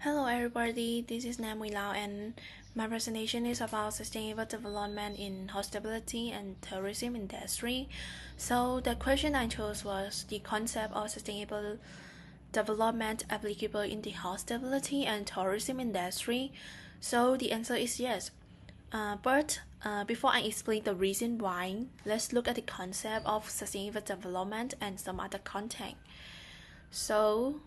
Hello everybody, this is Nam Wee Lau and my presentation is about sustainable development in hospitality and tourism industry. So the question I chose was the concept of sustainable development applicable in the hospitality and tourism industry. So the answer is yes. But before I explain the reason why, let's look at the concept of sustainable development and some other content. So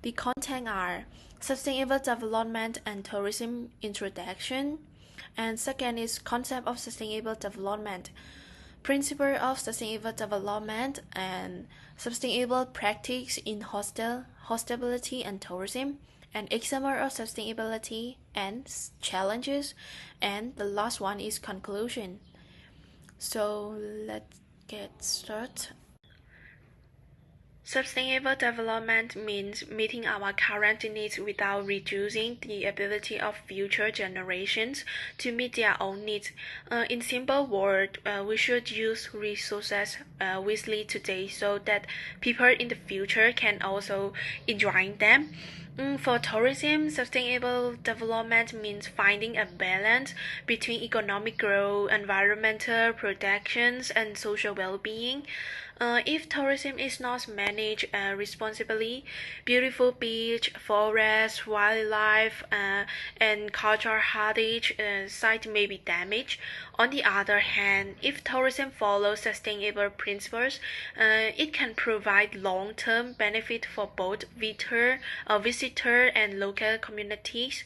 the content are sustainable development and tourism introduction, and second is concept of sustainable development, principle of sustainable development, and sustainable practice in hospitality and tourism, and example of sustainability and challenges, and the last one is conclusion. So let's get started. Sustainable development means meeting our current needs without reducing the ability of future generations to meet their own needs. In simple words, we should use resources wisely today so that people in the future can also enjoy them. For tourism, sustainable development means finding a balance between economic growth, environmental protections, and social well-being. If tourism is not managed responsibly, beautiful beach, forest, wildlife, and cultural heritage site may be damaged. On the other hand, if tourism follows sustainable principles, it can provide long-term benefit for both visitor and local communities.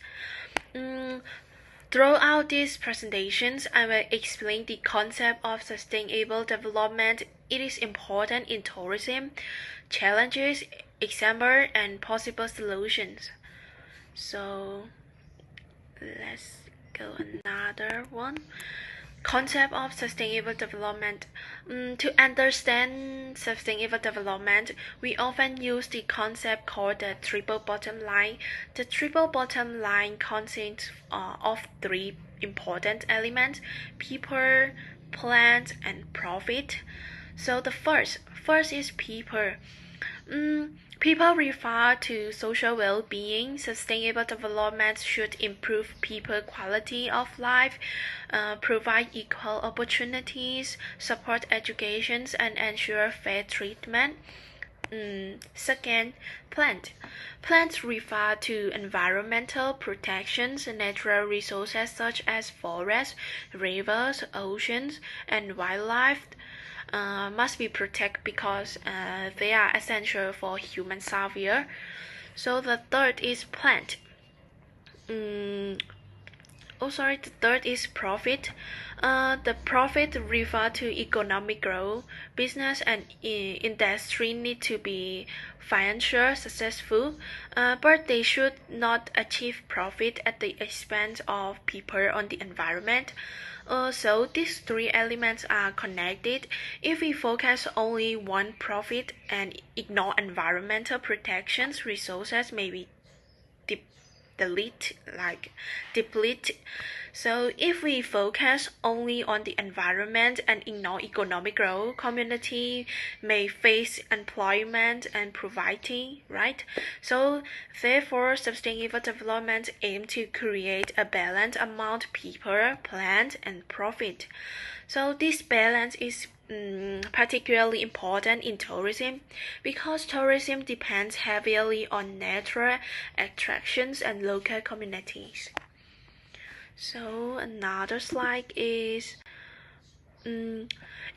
Throughout these presentations, I will explain the concept of sustainable development. It is important in tourism, challenges, example, and possible solutions. So let's go another one. Concept of sustainable development. To understand sustainable development, we often use the concept called the triple bottom line. The triple bottom line consists of three important elements: people, plant, and profit. So the first is people. People refer to social well-being. Sustainable development should improve people quality of life, provide equal opportunities, support education, and ensure fair treatment. Second, plant. Plants refer to environmental protections, natural resources such as forests, rivers, oceans, and wildlife must be protected because they are essential for human survival. So the third is plant. The third is profit. The profit refer to economic growth. Business and industry need to be financially successful, but they should not achieve profit at the expense of people or the environment. So these three elements are connected. If we focus only on profit and ignore environmental protections, resources may be deplete. So if we focus only on the environment and ignore economic growth, community may face employment and poverty, right? So therefore, sustainable development aims to create a balance among people, plant, and profit. So this balance is particularly important in tourism because tourism depends heavily on natural attractions and local communities. So another slide is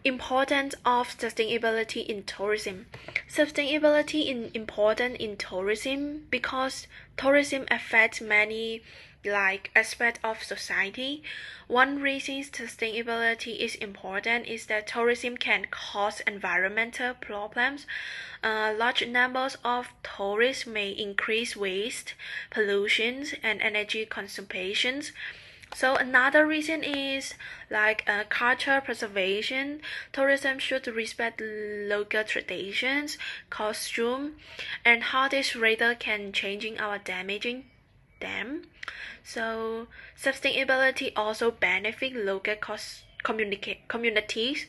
importance of sustainability in tourism. Sustainability is important in tourism because tourism affects many aspect of society. One reason sustainability is important is that tourism can cause environmental problems. Large numbers of tourists may increase waste, pollution, and energy consumption. So another reason is culture preservation. Tourism should respect local traditions, costume, and how this rather can changing or damaging them. So sustainability also benefit local communities.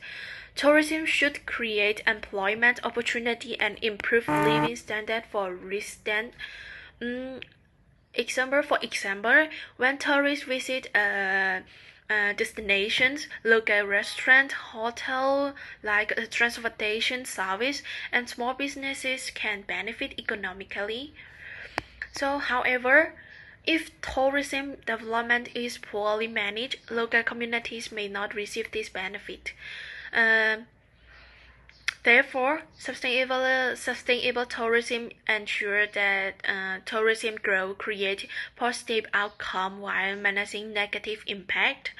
Tourism should create employment opportunity and improve living standard for residents. For example, when tourists visit destinations, local restaurant, hotel, like a transportation service, and small businesses can benefit economically. So, however, if tourism development is poorly managed, local communities may not receive this benefit. Um, Therefore, sustainable tourism ensures that tourism growth creates positive outcome while managing negative impact.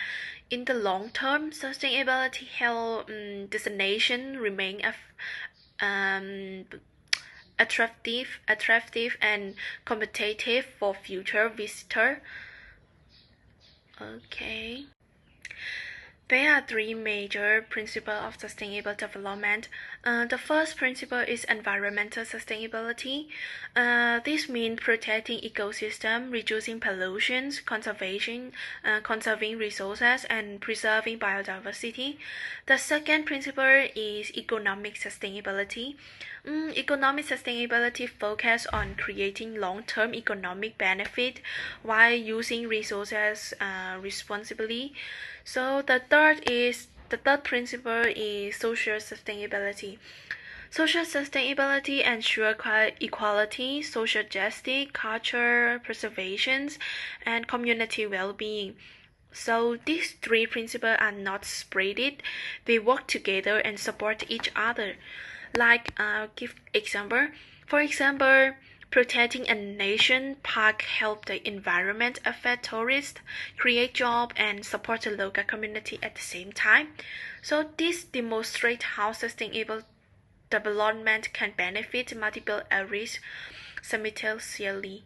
In the long term, sustainability helps destination remain um, attractive and competitive for future visitors. Okay. There are three major principles of sustainable development. The first principle is environmental sustainability. This means protecting ecosystem, reducing pollution, conserving resources, and preserving biodiversity. The second principle is economic sustainability. Economic sustainability focuses on creating long-term economic benefit while using resources responsibly. So the third principle is social sustainability. Social sustainability ensures equality, social justice, culture preservation, and community well-being. So these three principles are not separated; they work together and support each other. Like give example. For example, protecting a nation park help the environment, affect tourists, create jobs, and support the local community at the same time. So this demonstrates how sustainable development can benefit multiple areas simultaneously.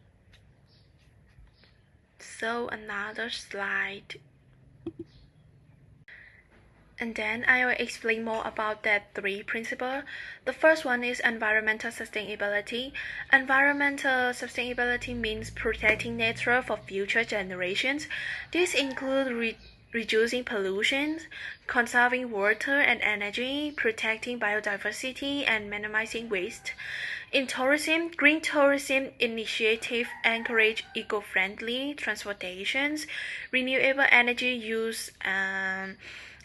So another slide. And then I will explain more about that three principles. The first one is environmental sustainability. Environmental sustainability means protecting nature for future generations. This includes reducing pollution, conserving water and energy, protecting biodiversity, and minimizing waste. In tourism, green tourism initiatives encourage eco-friendly transportations, renewable energy use,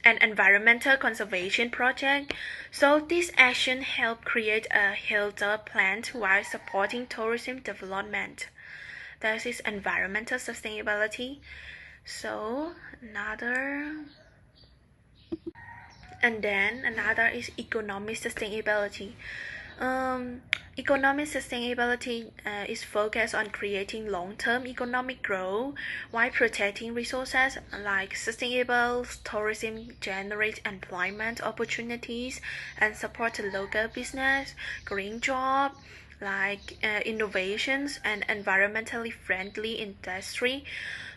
and environmental conservation project. So this action help create a healthier planet while supporting tourism development. That is environmental sustainability. So another is economic sustainability. Um, Economic sustainability is focused on creating long-term economic growth while protecting resources. Like sustainable tourism generate employment opportunities and support local business, green job, like innovations and environmentally friendly industry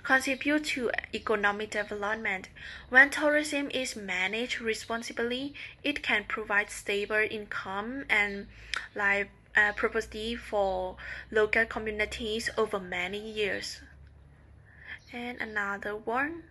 contribute to economic development. When tourism is managed responsibly, it can provide stable income and like property for local communities over many years. And another one,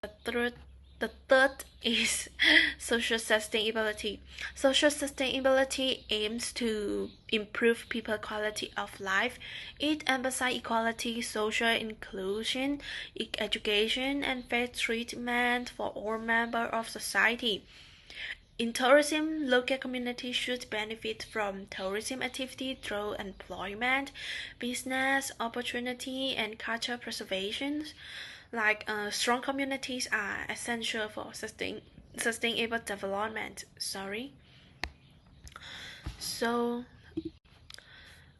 the third the third is social sustainability. Social sustainability aims to improve people's quality of life. It emphasizes equality, social inclusion, education, and fair treatment for all members of society. In tourism, local communities should benefit from tourism activity through employment, business opportunity, and cultural preservation. Like strong communities are essential for sustainable development. Sorry. So,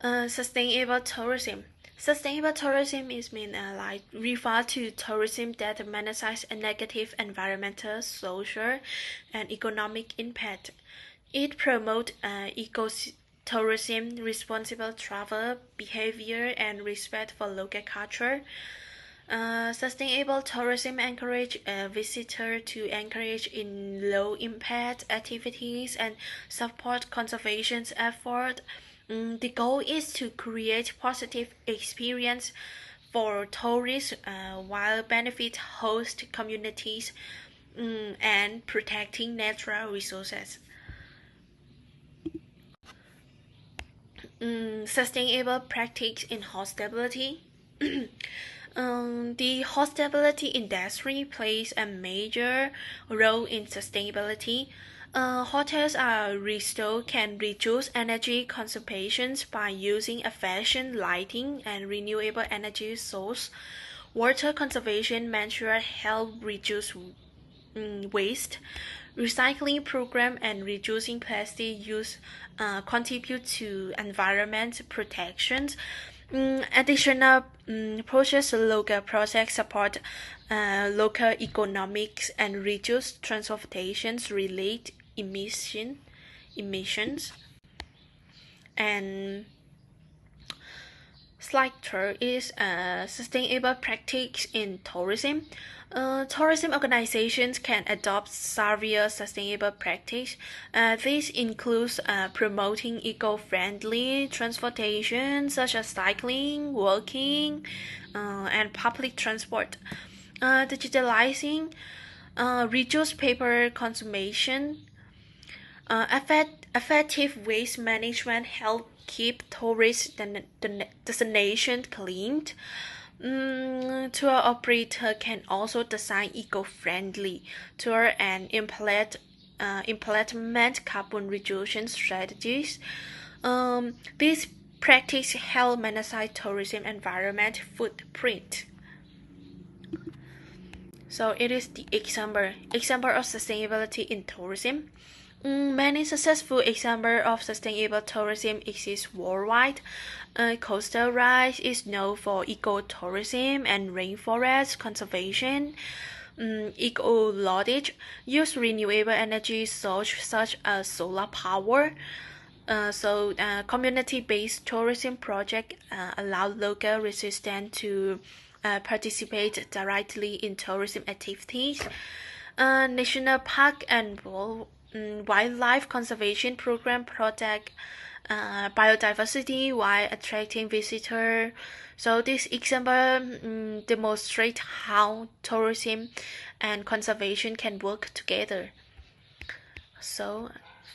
sustainable tourism. Sustainable tourism is mean like refer to tourism that minimizes a negative environmental, social, and economic impact. It promotes eco-tourism, responsible travel behavior, and respect for local culture. Sustainable tourism encourage visitors to engage in low-impact activities and support conservation efforts. The goal is to create positive experience for tourists while benefit host communities and protecting natural resources. Sustainable practice in hospitality. The hospitality industry plays a major role in sustainability. Hotels are restored can reduce energy consumption by using efficient lighting and renewable energy source. Water conservation measures help reduce waste. Recycling program and reducing plastic use contribute to environment protections. Additional projects, local projects support local economics and reduce transportations related emissions. And slide third is sustainable practice in tourism. Tourism organizations can adopt various sustainable practice. This includes promoting eco-friendly transportation, such as cycling, walking, and public transport. Digitalizing, reduce paper consumption. Effective waste management help keep tourist destination cleaned. Tour operator can also design eco-friendly tour and implement carbon reduction strategies. This practice help minimize tourism environment footprint. So it is the example of sustainability in tourism. Many successful examples of sustainable tourism exist worldwide. Coastal Rise is known for ecotourism and rainforest conservation. Eco-Lodge use renewable energy sources such as solar power. Community-based tourism projects allow local residents to participate directly in tourism activities. National Park and Wildlife Conservation Program protect biodiversity while attracting visitors. So this example demonstrates how tourism and conservation can work together. So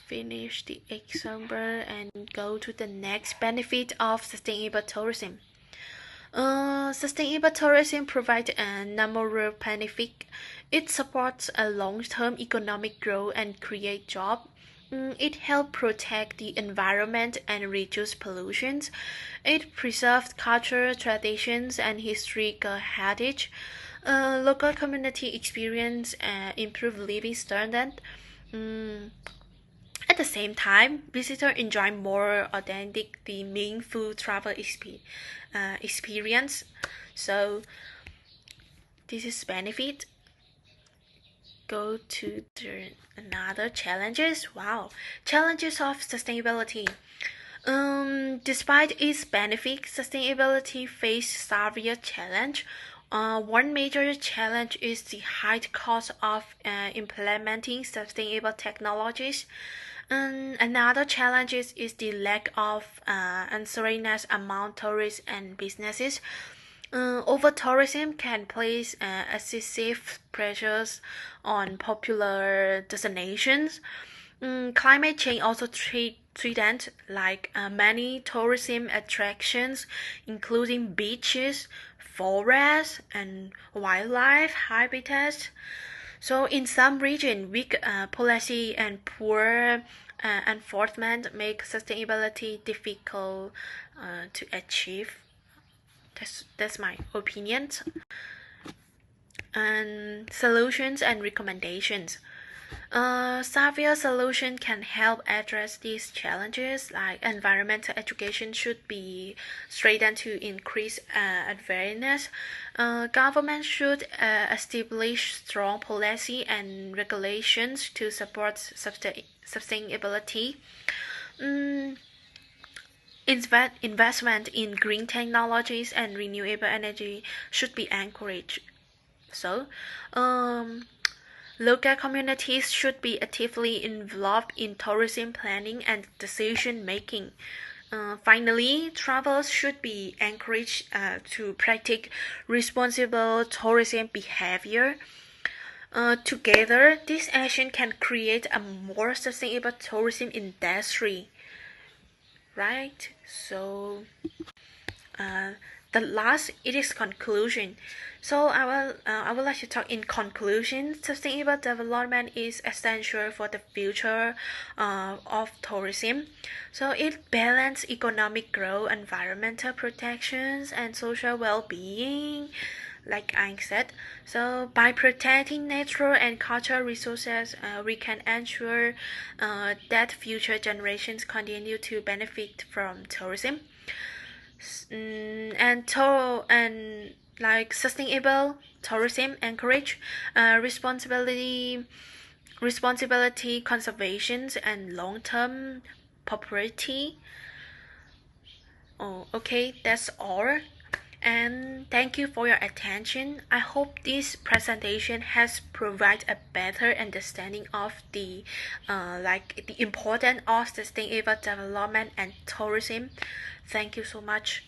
finish the example and go to the next benefit of sustainable tourism. Sustainable tourism provides a number of benefits. It supports a long-term economic growth and create jobs. It helps protect the environment and reduce pollution. It preserves cultural traditions and historical heritage. Local community experience improve living standards. At the same time, visitors enjoy more authentic, the meaningful travel experience. So this is benefit. Go to the another challenges. Wow, challenges of sustainability. Despite its benefits, sustainability faces several challenges. One major challenge is the high cost of implementing sustainable technologies. Another challenge is the lack of uncertainty among tourists and businesses. Over tourism can place excessive pressures on popular destinations. Climate change also threatens like many tourism attractions, including beaches, forests, and wildlife habitats. So in some regions, weak policy and poor enforcement make sustainability difficult to achieve. That's my opinion. And solutions and recommendations. Several solutions can help address these challenges, like environmental education should be strengthened to increase awareness. Government should establish strong policy and regulations to support sustainability. Investment in green technologies and renewable energy should be encouraged. So, local communities should be actively involved in tourism planning and decision making. Finally, travelers should be encouraged to practice responsible tourism behavior. Together, this action can create a more sustainable tourism industry. right? So uh, the last it is conclusion. So I would like to talk in conclusion. Sustainable development is essential for the future of tourism. So it balances economic growth, environmental protections, and social well-being, like I said. So by protecting natural and cultural resources, we can ensure that future generations continue to benefit from tourism. And like sustainable tourism encourage responsibility conservation and long-term prosperity. Oh, okay, that's all. And thank you for your attention. I hope this presentation has provided a better understanding of the like the importance of sustainable development and tourism. Thank you so much.